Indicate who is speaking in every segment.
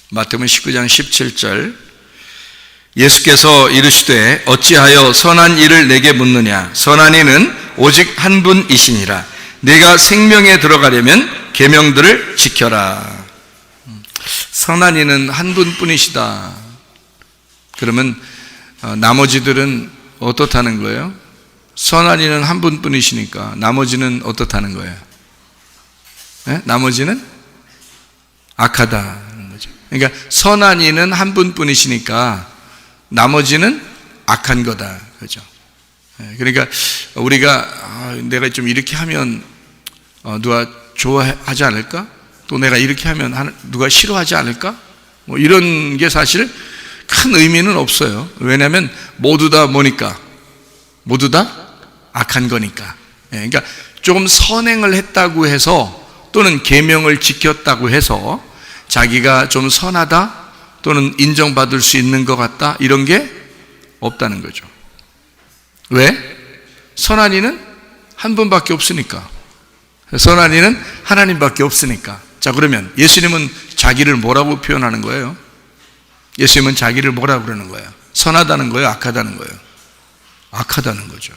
Speaker 1: 마태복음 19장 17절, 예수께서 이르시되 어찌하여 선한 일을 내게 묻느냐? 선한 이는 오직 한 분이시니라. 내가 생명에 들어가려면 계명들을 지켜라. 선한 이는 한 분뿐이시다. 그러면 나머지들은 어떻다는 거예요? 선한 이는 한 분뿐이시니까 나머지는 어떻다는 거예요? 네? 나머지는 악하다는 거죠. 그러니까 선한 이는 한 분뿐이시니까 나머지는 악한 거다. 그죠? 그러니까 우리가 내가 좀 이렇게 하면 누가 좋아하지 않을까? 또 내가 이렇게 하면 누가 싫어하지 않을까? 뭐 이런 게 사실 큰 의미는 없어요. 왜냐하면 모두 다 뭐니까? 모두 다 악한 거니까. 그러니까 조금 선행을 했다고 해서 또는 계명을 지켰다고 해서 자기가 좀 선하다 또는 인정받을 수 있는 것 같다 이런 게 없다는 거죠. 왜? 선한 이는 한 분밖에 없으니까. 선한 이는 하나님밖에 없으니까. 자, 그러면 예수님은 자기를 뭐라고 표현하는 거예요? 예수님은 자기를 뭐라고 그러는 거예요? 선하다는 거예요? 악하다는 거예요? 악하다는 거죠.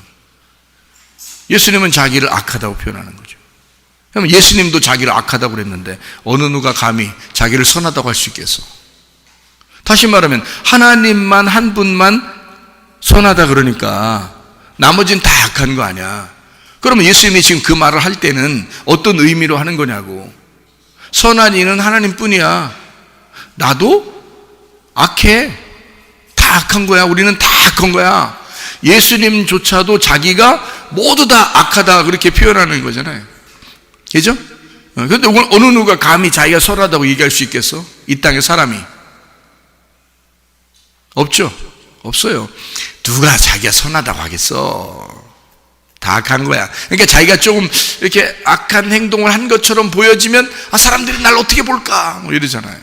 Speaker 1: 예수님은 자기를 악하다고 표현하는 거죠. 그럼 예수님도 자기를 악하다고 그랬는데 어느 누가 감히 자기를 선하다고 할 수 있겠어? 다시 말하면 하나님만 한 분만 선하다 그러니까 나머지는 다 악한 거 아니야. 그러면 예수님이 지금 그 말을 할 때는 어떤 의미로 하는 거냐고. 선한 이는 하나님뿐이야. 나도 악해. 다 악한 거야. 우리는 다 악한 거야. 예수님조차도 자기가 모두 다 악하다 그렇게 표현하는 거잖아요. 그죠? 그런데 어느 누가 감히 자기가 선하다고 얘기할 수 있겠어? 이 땅의 사람이. 없죠? 없어요. 누가 자기가 선하다고 하겠어? 다 악한 거야. 그러니까 자기가 조금 이렇게 악한 행동을 한 것처럼 보여지면 사람들이 날 어떻게 볼까? 뭐 이러잖아요.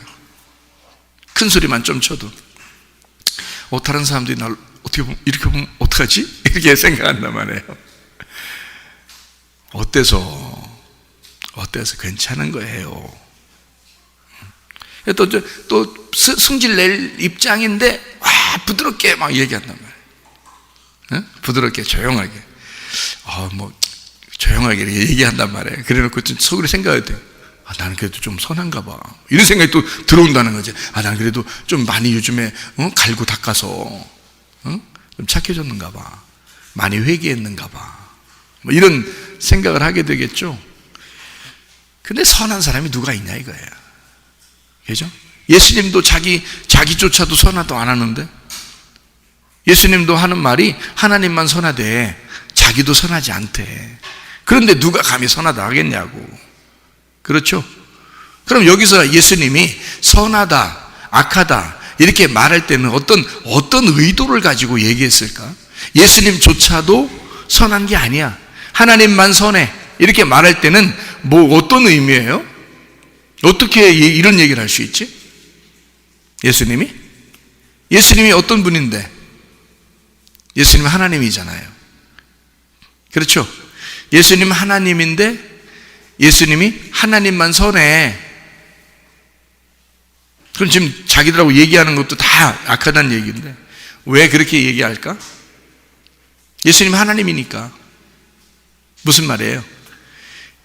Speaker 1: 큰 소리만 좀 쳐도 다른 사람들이 날 어떻게 보면 이렇게 보면 어떡하지? 이렇게 생각한단 말이에요. 어때서 괜찮은 거예요. 또 승질 낼 입장인데 부드럽게 막 얘기한단 말이에요. 부드럽게 조용하게 조용하게 이렇게 얘기한단 말이에요. 그래놓고 속으로 생각해야 돼. 나는 그래도 좀 선한가 봐. 이런 생각이 또 들어온다는 거지. 나는 그래도 좀 많이 요즘에 갈고 닦아서 좀 착해졌는가 봐. 많이 회개했는가 봐. 뭐 이런 생각을 하게 되겠죠. 근데 선한 사람이 누가 있냐 이거예요. 그죠? 예수님도 자기조차도 선하다고 안 하는데, 예수님도 하는 말이 하나님만 선하되 자기도 선하지 않대. 그런데 누가 감히 선하다 하겠냐고. 그렇죠? 그럼 여기서 예수님이 선하다, 악하다 이렇게 말할 때는 어떤 의도를 가지고 얘기했을까? 예수님조차도 선한 게 아니야. 하나님만 선해. 이렇게 말할 때는 어떤 의미예요? 어떻게 이런 얘기를 할 수 있지? 예수님이 어떤 분인데? 예수님은 하나님이잖아요. 그렇죠? 예수님은 하나님인데 예수님이 하나님만 선해. 그럼 지금 자기들하고 얘기하는 것도 다 악하다는 얘기인데 왜 그렇게 얘기할까? 예수님은 하나님이니까. 무슨 말이에요?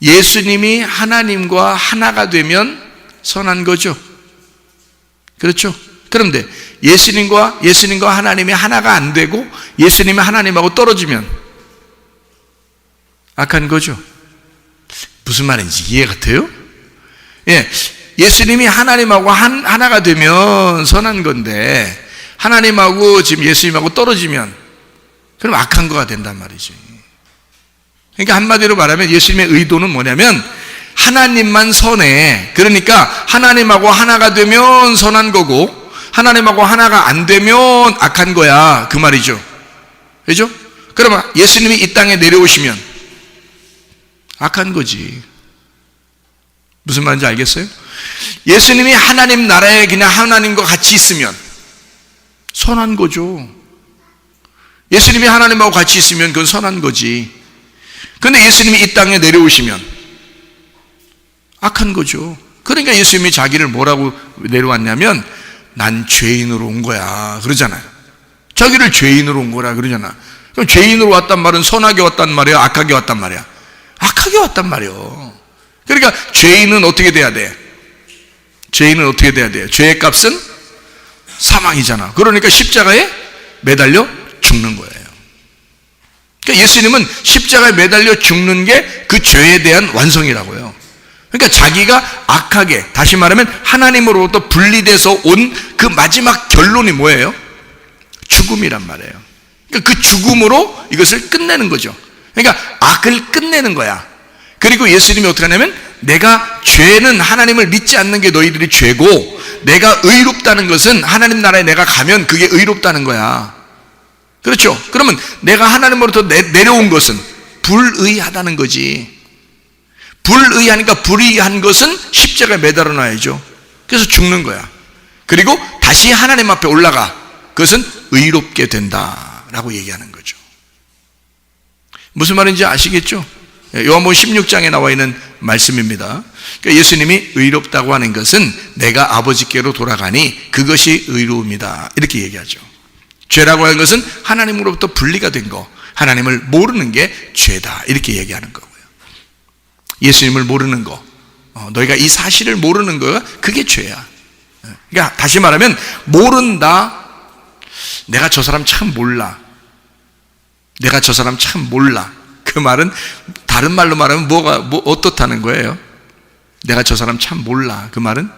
Speaker 1: 예수님이 하나님과 하나가 되면 선한 거죠. 그렇죠? 그런데 예수님과 하나님이 하나가 안 되고 예수님이 하나님하고 떨어지면 악한 거죠. 무슨 말인지 이해가 돼요? 예수님이 하나님하고 하나가 되면 선한 건데 하나님하고 지금 예수님하고 떨어지면 그럼 악한 거가 된단 말이지. 그러니까 한마디로 말하면 예수님의 의도는 뭐냐면 하나님만 선해. 그러니까 하나님하고 하나가 되면 선한 거고 하나님하고 하나가 안 되면 악한 거야. 그 말이죠. 그죠? 그러면 예수님이 이 땅에 내려오시면 악한 거지. 무슨 말인지 알겠어요? 예수님이 하나님 나라에 그냥 하나님과 같이 있으면 선한 거죠. 예수님이 하나님하고 같이 있으면 그건 선한 거지. 근데 예수님이 이 땅에 내려오시면 악한 거죠. 그러니까 예수님이 자기를 뭐라고 내려왔냐면 난 죄인으로 온 거야 그러잖아요. 자기를 죄인으로 온 거라 그러잖아. 그럼 죄인으로 왔단 말은 선하게 왔단 말이야, 악하게 왔단 말이야? 악하게 왔단 말이요. 그러니까 죄인은 어떻게 돼야 돼? 죄인은 어떻게 돼야 돼? 죄의 값은 사망이잖아. 그러니까 십자가에 매달려 죽는 거예요. 그러니까 예수님은 십자가에 매달려 죽는 게 그 죄에 대한 완성이라고요. 그러니까 자기가 악하게, 다시 말하면 하나님으로부터 분리돼서 온 그 마지막 결론이 뭐예요? 죽음이란 말이에요. 그러니까 그 죽음으로 이것을 끝내는 거죠. 그러니까 악을 끝내는 거야. 그리고 예수님이 어떻게 하냐면 내가 죄는 하나님을 믿지 않는 게 너희들이 죄고 내가 의롭다는 것은 하나님 나라에 내가 가면 그게 의롭다는 거야. 그렇죠? 그러면 내가 하나님으로부터 내려온 것은 불의하다는 거지. 불의하니까 불의한 것은 십자가에 매달아 놔야죠. 그래서 죽는 거야. 그리고 다시 하나님 앞에 올라가. 그것은 의롭게 된다라고 얘기하는 거죠. 무슨 말인지 아시겠죠? 요한복음 16장에 나와 있는 말씀입니다. 그러니까 예수님이 의롭다고 하는 것은 내가 아버지께로 돌아가니 그것이 의로움이다 이렇게 얘기하죠. 죄라고 하는 것은 하나님으로부터 분리가 된 거, 하나님을 모르는 게 죄다 이렇게 얘기하는 거고요. 예수님을 모르는 거, 너희가 이 사실을 모르는 거가 그게 죄야. 그러니까 다시 말하면 모른다. 내가 저 사람 참 몰라. 내가 저 사람 참 몰라. 그 말은 다른 말로 말하면 어떻다는 거예요? 내가 저 사람 참 몰라. 그 말은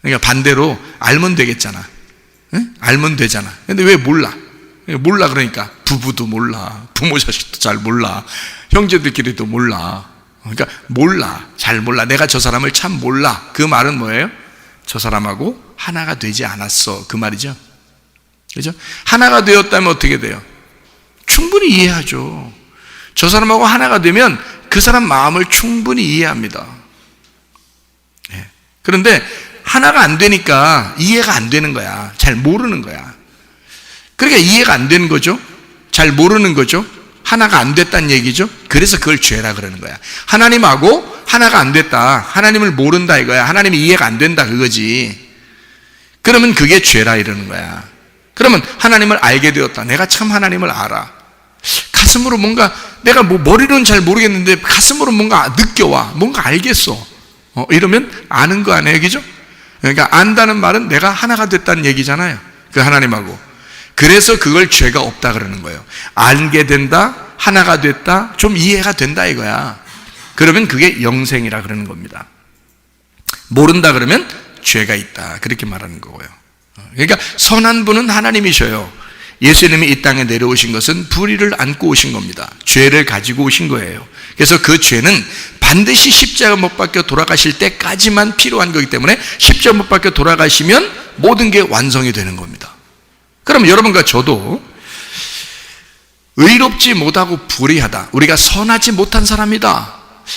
Speaker 1: 그러니까 반대로 알면 되겠잖아. 응? 알면 되잖아. 근데 왜 몰라? 몰라 그러니까 부부도 몰라, 부모 자식도 잘 몰라, 형제들끼리도 몰라. 그러니까 몰라, 잘 몰라. 내가 저 사람을 참 몰라. 그 말은 뭐예요? 저 사람하고 하나가 되지 않았어 그 말이죠. 그죠? 하나가 되었다면 어떻게 돼요? 충분히 이해하죠. 저 사람하고 하나가 되면 그 사람 마음을 충분히 이해합니다. 네. 그런데 하나가 안 되니까 이해가 안 되는 거야. 잘 모르는 거야. 그러니까 이해가 안 되는 거죠. 잘 모르는 거죠. 하나가 안 됐다는 얘기죠. 그래서 그걸 죄라 그러는 거야. 하나님하고 하나가 안 됐다, 하나님을 모른다 이거야. 하나님이 이해가 안 된다 그거지. 그러면 그게 죄라 이러는 거야. 그러면 하나님을 알게 되었다. 내가 참 하나님을 알아. 가슴으로 뭔가 내가 머리로는 잘 모르겠는데 가슴으로 뭔가 느껴와. 뭔가 알겠어. 이러면 아는 거 아니에요, 그죠? 그러니까 안다는 말은 내가 하나가 됐다는 얘기잖아요. 그 하나님하고. 그래서 그걸 죄가 없다 그러는 거예요. 알게 된다, 하나가 됐다, 좀 이해가 된다 이거야. 그러면 그게 영생이라 그러는 겁니다. 모른다 그러면 죄가 있다 그렇게 말하는 거고요. 그러니까 선한 분은 하나님이셔요. 예수님이 이 땅에 내려오신 것은 불의를 안고 오신 겁니다. 죄를 가지고 오신 거예요. 그래서 그 죄는 반드시 십자가 못 박혀 돌아가실 때까지만 필요한 거기 때문에 십자가 못 박혀 돌아가시면 모든 게 완성이 되는 겁니다. 그럼 여러분과 저도 의롭지 못하고 불의하다, 우리가 선하지 못한 사람이다,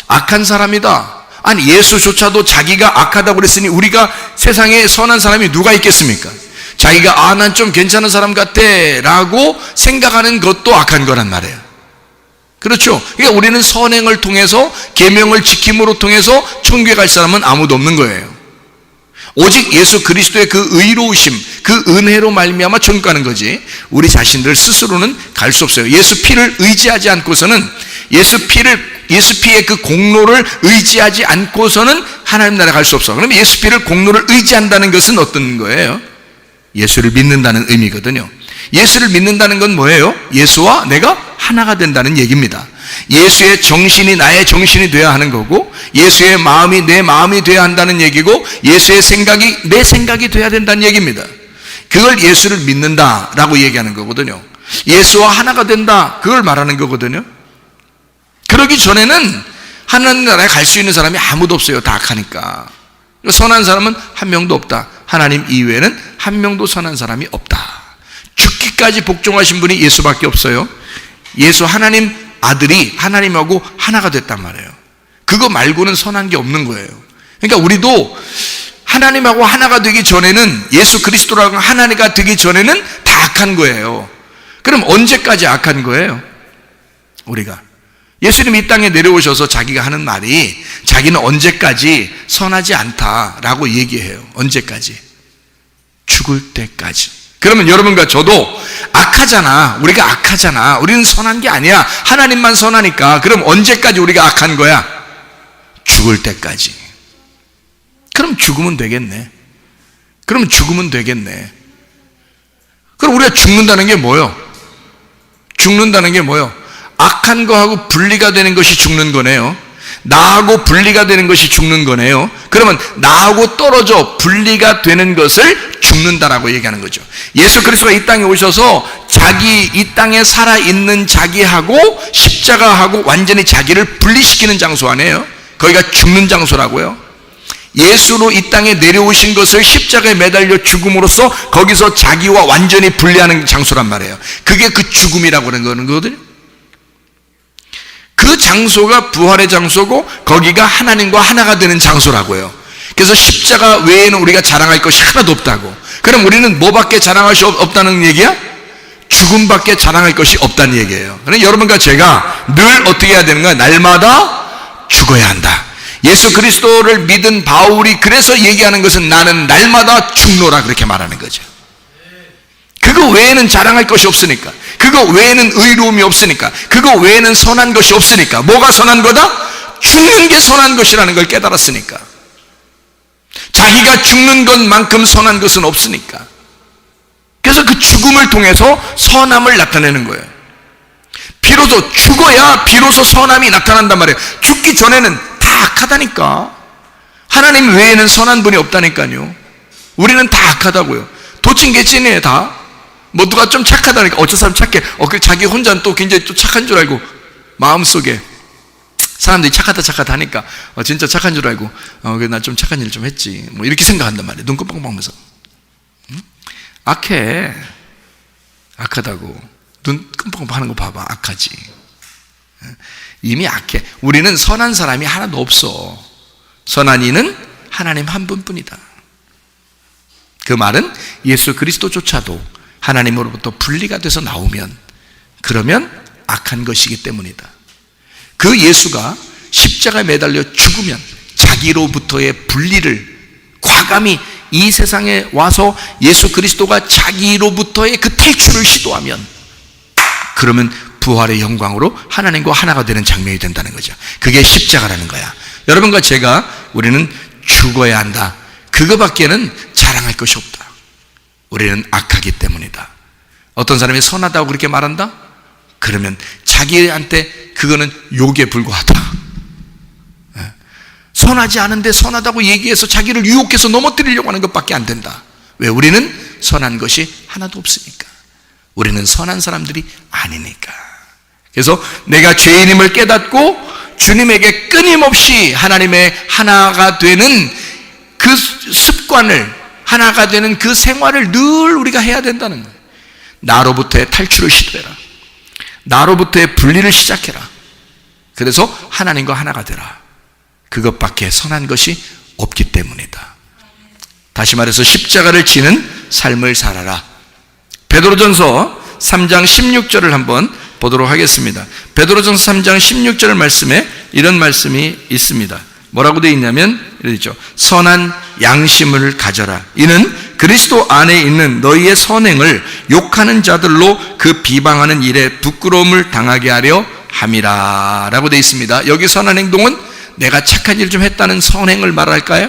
Speaker 1: 악한 사람이다. 아니 예수조차도 자기가 악하다고 그랬으니 우리가 세상에 선한 사람이 누가 있겠습니까? 자기가 난 좀 괜찮은 사람 같아 라고 생각하는 것도 악한 거란 말이에요. 그렇죠? 그러니까 우리는 선행을 통해서, 계명을 지킴으로 통해서 천국에 갈 사람은 아무도 없는 거예요. 오직 예수 그리스도의 그 의로우심, 그 은혜로 말미암아 천국 가는 거지 우리 자신들 스스로는 갈 수 없어요. 예수 피를 의지하지 않고서는, 예수 피의 그 공로를 의지하지 않고서는 하나님 나라에 갈 수 없어. 그러면 예수 피를 공로를 의지한다는 것은 어떤 거예요? 예수를 믿는다는 의미거든요. 예수를 믿는다는 건 뭐예요? 예수와 내가 하나가 된다는 얘기입니다. 예수의 정신이 나의 정신이 되어야 하는 거고, 예수의 마음이 내 마음이 되어야 한다는 얘기고, 예수의 생각이 내 생각이 되어야 된다는 얘기입니다. 그걸 예수를 믿는다라고 얘기하는 거거든요. 예수와 하나가 된다, 그걸 말하는 거거든요. 그러기 전에는 하나님 나라에 갈 수 있는 사람이 아무도 없어요. 다 악하니까. 선한 사람은 한 명도 없다. 하나님 이외에는 한 명도 선한 사람이 없다. 죽기까지 복종하신 분이 예수밖에 없어요. 예수 하나님 아들이 하나님하고 하나가 됐단 말이에요. 그거 말고는 선한 게 없는 거예요. 그러니까 우리도 하나님하고 하나가 되기 전에는, 예수 그리스도라고 하나가 되기 전에는 다 악한 거예요. 그럼 언제까지 악한 거예요? 우리가 예수님이 이 땅에 내려오셔서 자기가 하는 말이 자기는 언제까지 선하지 않다라고 얘기해요. 언제까지? 죽을 때까지. 그러면 여러분과 저도 악하잖아. 우리가 악하잖아. 우리는 선한 게 아니야. 하나님만 선하니까. 그럼 언제까지 우리가 악한 거야? 죽을 때까지. 그럼 죽으면 되겠네. 그럼 죽으면 되겠네. 그럼 우리가 죽는다는 게 뭐예요? 죽는다는 게 뭐예요? 악한 거하고 분리가 되는 것이 죽는 거네요. 나하고 분리가 되는 것이 죽는 거네요. 그러면 나하고 떨어져 분리가 되는 것을 죽는다라고 얘기하는 거죠. 예수 그리스도가 이 땅에 오셔서 자기 이 땅에 살아있는 자기하고 십자가하고 완전히 자기를 분리시키는 장소 아니에요? 거기가 죽는 장소라고요. 예수로 이 땅에 내려오신 것을 십자가에 매달려 죽음으로써 거기서 자기와 완전히 분리하는 장소란 말이에요. 그게 그 죽음이라고 하는 거거든요. 그 장소가 부활의 장소고 거기가 하나님과 하나가 되는 장소라고요. 그래서 십자가 외에는 우리가 자랑할 것이 하나도 없다고. 그럼 우리는 뭐밖에 자랑할 수 없다는 얘기야? 죽음밖에 자랑할 것이 없다는 얘기예요. 그러니까 여러분과 제가 늘 어떻게 해야 되는 거야? 날마다 죽어야 한다. 예수 그리스도를 믿은 바울이 그래서 얘기하는 것은 나는 날마다 죽노라 그렇게 말하는 거죠. 그거 외에는 자랑할 것이 없으니까. 그거 외에는 의로움이 없으니까. 그거 외에는 선한 것이 없으니까. 뭐가 선한 거다? 죽는 게 선한 것이라는 걸 깨달았으니까. 자기가 죽는 것만큼 선한 것은 없으니까. 그래서 그 죽음을 통해서 선함을 나타내는 거예요. 비로소 죽어야 비로소 선함이 나타난단 말이에요. 죽기 전에는 다 악하다니까. 하나님 외에는 선한 분이 없다니까요. 우리는 다 악하다고요. 도찐개찐이에요 다. 뭐 누가 좀 착하다니까 저 사람 착해. 그 자기 혼자 또 굉장히 또 착한 줄 알고 마음속에 사람들이 착하다 하니까 진짜 착한 줄 알고 나 좀 착한 일 좀 했지 뭐 이렇게 생각한단 말이에요. 눈곱 뻥뻥하면서. 악해. 악하다고. 눈 끔뻑 하는 거 봐봐. 악하지. 이미 악해. 우리는 선한 사람이 하나도 없어. 선한 이는 하나님 한 분뿐이다. 그 말은 예수 그리스도조차도 하나님으로부터 분리가 돼서 나오면 그러면 악한 것이기 때문이다. 그 예수가 십자가에 매달려 죽으면 자기로부터의 분리를 과감히 이 세상에 와서 예수 그리스도가 자기로부터의 그 탈출을 시도하면 그러면 부활의 영광으로 하나님과 하나가 되는 장면이 된다는 거죠. 그게 십자가라는 거야. 여러분과 제가 우리는 죽어야 한다. 그거밖에는 자랑할 것이 없다. 우리는 악하기 때문이다. 어떤 사람이 선하다고 그렇게 말한다? 그러면 자기한테 그거는 욕에 불과하다. 선하지 않은데 선하다고 얘기해서 자기를 유혹해서 넘어뜨리려고 하는 것밖에 안 된다. 왜? 우리는 선한 것이 하나도 없으니까. 우리는 선한 사람들이 아니니까. 그래서 내가 죄인임을 깨닫고 주님에게 끊임없이 하나님의 하나가 되는 그 습관을, 하나가 되는 그 생활을 늘 우리가 해야 된다는 거예요. 나로부터의 탈출을 시도해라. 나로부터의 분리를 시작해라. 그래서 하나님과 하나가 되라. 그것밖에 선한 것이 없기 때문이다. 다시 말해서 십자가를 지는 삶을 살아라. 베드로전서 3장 16절을 한번 보도록 하겠습니다. 베드로전서 3장 16절 말씀에 이런 말씀이 있습니다. 뭐라고 되어 있냐면 이렇게 있죠. 선한 양심을 가져라. 이는 그리스도 안에 있는 너희의 선행을 욕하는 자들로 그 비방하는 일에 부끄러움을 당하게 하려 함이라 라고 되어 있습니다. 여기 선한 행동은 내가 착한 일 좀 했다는 선행을 말할까요?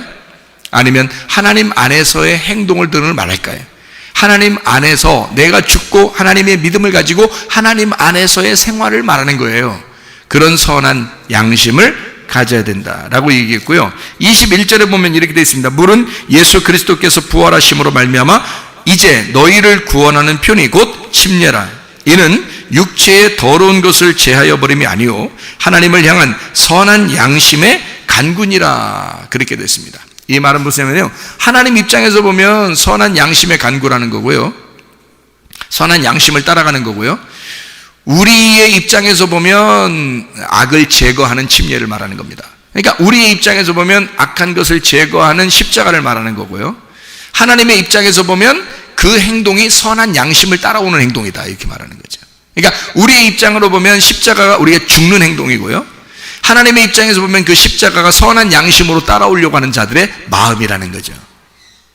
Speaker 1: 아니면 하나님 안에서의 행동을 들을 말할까요? 하나님 안에서 내가 죽고 하나님의 믿음을 가지고 하나님 안에서의 생활을 말하는 거예요. 그런 선한 양심을 가져야 된다라고 얘기했고요. 21절에 보면 이렇게 되어 있습니다. 물은 예수 그리스도께서 부활하심으로 말미암아 이제 너희를 구원하는 편이 곧 침례라. 이는 육체의 더러운 것을 제하여 버림이 아니요 하나님을 향한 선한 양심의 간구니라. 그렇게 됐습니다. 이 말은 무엇이냐면요, 하나님 입장에서 보면 선한 양심의 간구라는 거고요, 선한 양심을 따라가는 거고요, 우리의 입장에서 보면 악을 제거하는 침례를 말하는 겁니다. 그러니까 우리의 입장에서 보면 악한 것을 제거하는 십자가를 말하는 거고요, 하나님의 입장에서 보면 그 행동이 선한 양심을 따라오는 행동이다, 이렇게 말하는 거죠. 그러니까 우리의 입장으로 보면 십자가가 우리가 죽는 행동이고요, 하나님의 입장에서 보면 그 십자가가 선한 양심으로 따라오려고 하는 자들의 마음이라는 거죠.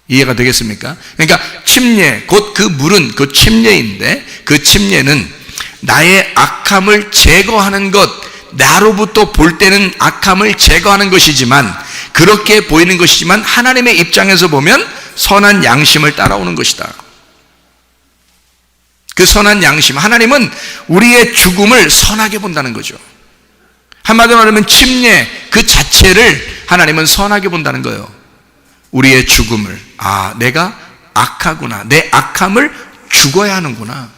Speaker 1: 이해가 되겠습니까? 그러니까 침례, 곧 그 물은 그 침례인데, 그 침례는 나의 악함을 제거하는 것, 나로부터 볼 때는 악함을 제거하는 것이지만, 그렇게 보이는 것이지만 하나님의 입장에서 보면 선한 양심을 따라오는 것이다. 그 선한 양심, 하나님은 우리의 죽음을 선하게 본다는 거죠. 한마디로 말하면 침례 그 자체를 하나님은 선하게 본다는 거예요. 우리의 죽음을, 내가 악하구나, 내 악함을 죽어야 하는구나,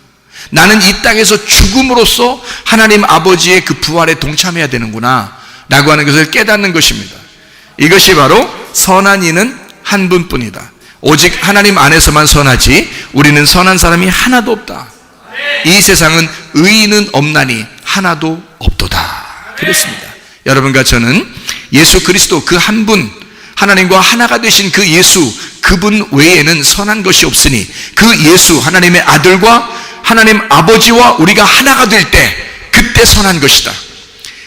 Speaker 1: 나는 이 땅에서 죽음으로써 하나님 아버지의 그 부활에 동참해야 되는구나 라고 하는 것을 깨닫는 것입니다. 이것이 바로 선한 이는 한 분뿐이다. 오직 하나님 안에서만 선하지 우리는 선한 사람이 하나도 없다. 이 세상은 의인은 없나니 하나도 없도다. 그렇습니다. 여러분과 저는 예수 그리스도 그 한 분, 하나님과 하나가 되신 그 예수, 그분 외에는 선한 것이 없으니 그 예수 하나님의 아들과 하나님 아버지와 우리가 하나가 될 때 그때 선한 것이다.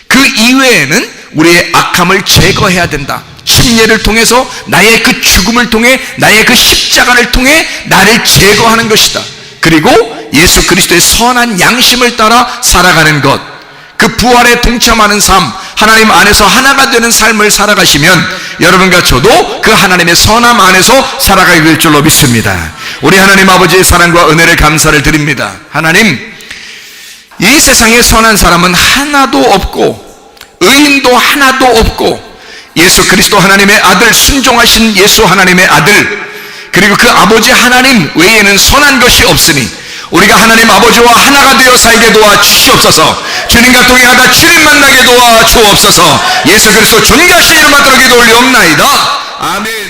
Speaker 1: 그 이외에는 우리의 악함을 제거해야 된다. 침례를 통해서 나의 그 죽음을 통해, 나의 그 십자가를 통해 나를 제거하는 것이다. 그리고 예수 그리스도의 선한 양심을 따라 살아가는 것, 그 부활에 동참하는 삶, 하나님 안에서 하나가 되는 삶을 살아가시면 여러분과 저도 그 하나님의 선함 안에서 살아가게 될 줄로 믿습니다. 우리 하나님 아버지의 사랑과 은혜를 감사를 드립니다. 하나님, 이 세상에 선한 사람은 하나도 없고 의인도 하나도 없고, 예수 그리스도 하나님의 아들, 순종하신 예수 하나님의 아들, 그리고 그 아버지 하나님 외에는 선한 것이 없으니 우리가 하나님 아버지와 하나가 되어 살게 도와 주시옵소서. 주님과 동행하다 주님 만나게 도와 주옵소서. 예수 그리스도 존귀하신 이름 받들어 기도 올리옵나이다. 아멘.